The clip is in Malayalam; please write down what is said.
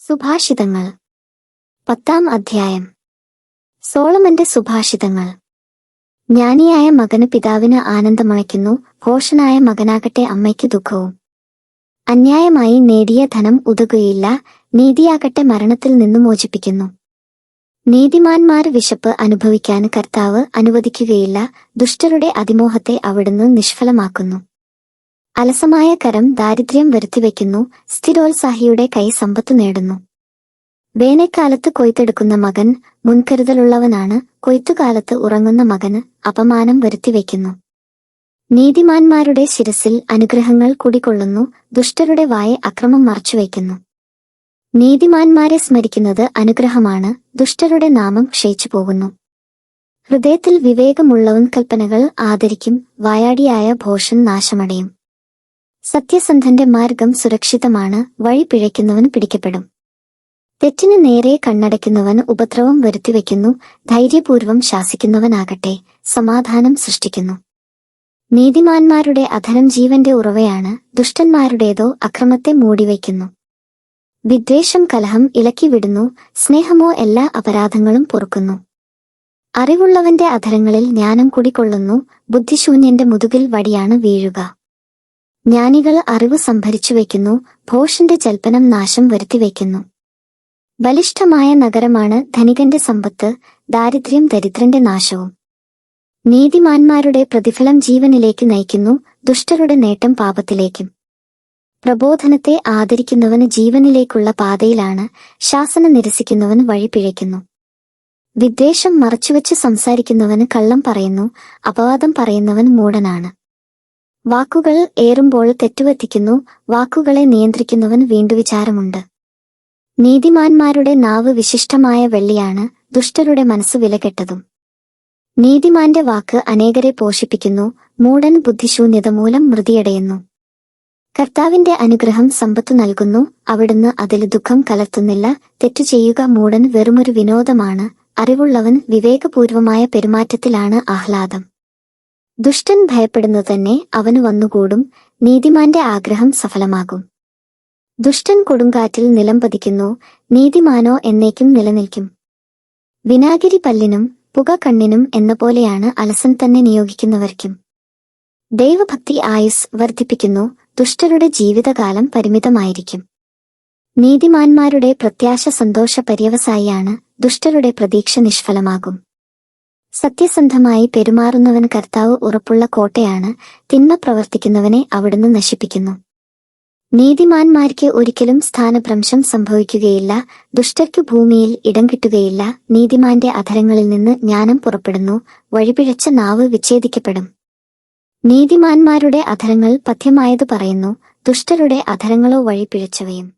സുഭാഷിതങ്ങൾ 10-ാം അധ്യായം. സോളമന്റെ സുഭാഷിതങ്ങൾ. ജ്ഞാനിയായ മകന് പിതാവിന് ആനന്ദമണയ്ക്കുന്നു, ഭോഷനായ മകനാകട്ടെ അമ്മയ്ക്ക് ദുഃഖവും. അന്യായമായി നേടിയ ധനം ഉതകുകയില്ല, നീതിയാകട്ടെ മരണത്തിൽ നിന്നു മോചിപ്പിക്കുന്നു. നീതിമാന്മാർ വിശപ്പ് അനുഭവിക്കാൻ കർത്താവ് അനുവദിക്കുകയില്ല, ദുഷ്ടരുടെ അതിമോഹത്തെ അവിടുന്ന് നിഷ്ഫലമാക്കുന്നു. അലസമായ കരം ദാരിദ്ര്യം വരുത്തിവെക്കുന്നു, സ്ഥിരോത്സാഹിയുടെ കൈ സമ്പത്ത് നേടുന്നു. വേനൽക്കാലത്ത് കൊയ്ത്തെടുക്കുന്ന മകൻ മുൻകരുതലുള്ളവനാണ്, കൊയ്ത്തുകാലത്ത് ഉറങ്ങുന്ന മകന് അപമാനം വരുത്തിവെക്കുന്നു. നീതിമാന്മാരുടെ ശിരസിൽ അനുഗ്രഹങ്ങൾ കുടികൊള്ളുന്നു, ദുഷ്ടരുടെ വായെ അക്രമം മറച്ചുവെക്കുന്നു. നീതിമാന്മാരെ സ്മരിക്കുന്നത് അനുഗ്രഹമാണ്, ദുഷ്ടരുടെ നാമം ക്ഷയിച്ചു പോകുന്നു. ഹൃദയത്തിൽ വിവേകമുള്ളവൻ കൽപ്പനകൾ ആദരിക്കും, വായാടിയായ ഭോഷൻ നാശമടയും. സത്യസന്ധന്റെ മാർഗം സുരക്ഷിതമാണ്, വഴി പിഴയ്ക്കുന്നവൻ പിടിക്കപ്പെടും. തെറ്റിന് നേരെ കണ്ണടയ്ക്കുന്നവൻ ഉപദ്രവം വരുത്തിവെക്കുന്നു, ധൈര്യപൂർവം ശാസിക്കുന്നവനാകട്ടെ സമാധാനം സൃഷ്ടിക്കുന്നു. നീതിമാന്മാരുടെ അധരം ജീവന്റെ ഉറവയാണ്, ദുഷ്ടന്മാരുടേതോ അക്രമത്തെ മൂടിവയ്ക്കുന്നു. വിദ്വേഷം കലഹം ഇളക്കിവിടുന്നു, സ്നേഹമോ എല്ലാ അപരാധങ്ങളും പൊറുക്കുന്നു. അറിവുള്ളവന്റെ അധരങ്ങളിൽ ജ്ഞാനം കുടികൊള്ളുന്നു, ബുദ്ധിശൂന്യന്റെ മുതുകിൽ വടിയാണ് വീഴുക. ജ്ഞാനികൾ അറിവ് സംഭരിച്ചുവെക്കുന്നു, ഭോഷന്റെ ജൽപ്പനം നാശം വരുത്തിവെക്കുന്നു. ബലിഷ്ഠമായ നഗരമാണ് ധനികന്റെ സമ്പത്ത്, ദാരിദ്ര്യം ദരിദ്രന്റെ നാശവും. നീതിമാന്മാരുടെ പ്രതിഫലം ജീവനിലേക്ക് നയിക്കുന്നു, ദുഷ്ടരുടെ നേട്ടം പാപത്തിലേക്കും. പ്രബോധനത്തെ ആദരിക്കുന്നവന് ജീവനിലേക്കുള്ള പാതയിലാണ്, ശാസന നിരസിക്കുന്നവൻ വഴി പിഴയ്ക്കുന്നു. വിദ്വേഷം മറച്ചുവെച്ച് സംസാരിക്കുന്നവന് കള്ളം പറയുന്നു, അപവാദം പറയുന്നവൻ മൂഢനാണ്. വാക്കുകൾ ഏറുമ്പോൾ തെറ്റുപറ്റിക്കുന്നു, വാക്കുകളെ നിയന്ത്രിക്കുന്നവൻ വീണ്ടുവിചാരമുണ്ട്. നീതിമാന്മാരുടെ നാവ് വിശിഷ്ടമായ വെള്ളിയാണ്, ദുഷ്ടരുടെ മനസ്സ് വിലകെട്ടതും. നീതിമാന്റെ വാക്ക് അനേകരെ പോഷിപ്പിക്കുന്നു, മൂഢൻ ബുദ്ധിശൂന്യത മൂലം മൃതിയടയുന്നു. കർത്താവിന്റെ അനുഗ്രഹം സമ്പത്തു നൽകുന്നു, അവിടുന്ന് അതിൽ ദുഃഖം കലർത്തുന്നില്ല. തെറ്റുചെയ്യുക മൂഢൻ വെറുമൊരു വിനോദമാണ്, അറിവുള്ളവൻ വിവേകപൂർവമായ പെരുമാറ്റത്തിലാണ് ആഹ്ലാദം. ദുഷ്ടൻ ഭയപ്പെടുന്നത് തന്നെ അവന് വന്നുകൂടും, നീതിമാന്റെ ആഗ്രഹം സഫലമാകും. ദുഷ്ടൻ കൊടുങ്കാറ്റിൽ നിലംപതിക്കുന്നു, നീതിമാനോ എന്നേക്കും നിലനിൽക്കും. വിനാഗിരി പല്ലിനും പുക കണ്ണിനും എന്ന പോലെയാണ് അലസൻ തന്നെ നിയോഗിക്കുന്നവർക്കും. ദൈവഭക്തി ആയുസ് വർദ്ധിപ്പിക്കുന്നു, ദുഷ്ടരുടെ ജീവിതകാലം പരിമിതമായിരിക്കും. നീതിമാന്മാരുടെ പ്രത്യാശ സന്തോഷ പര്യവസായിയാണ്, ദുഷ്ടരുടെ പ്രതീക്ഷ നിഷ്ഫലമാകും. സത്യസന്ധമായി പെരുമാറുന്നവൻ കർത്താവ് ഉറപ്പുള്ള കോട്ടയാണ്, തിന്മ പ്രവർത്തിക്കുന്നവനെ അവിടുന്ന് നശിപ്പിക്കുന്നു. നീതിമാന്മാർക്ക് ഒരിക്കലും സ്ഥാനഭ്രംശം സംഭവിക്കുകയില്ല, ദുഷ്ടർക്കു ഭൂമിയിൽ ഇടം കിട്ടുകയില്ല. നീതിമാന്റെ അധരങ്ങളിൽ നിന്ന് ജ്ഞാനം പുറപ്പെടുന്നു, വഴിപിഴച്ച നാവ് വിച്ഛേദിക്കപ്പെടും. നീതിമാന്മാരുടെ അധരങ്ങൾ പഥ്യമായത് പറയുന്നു, ദുഷ്ടരുടെ അധരങ്ങളോ വഴിപിഴച്ചവയും.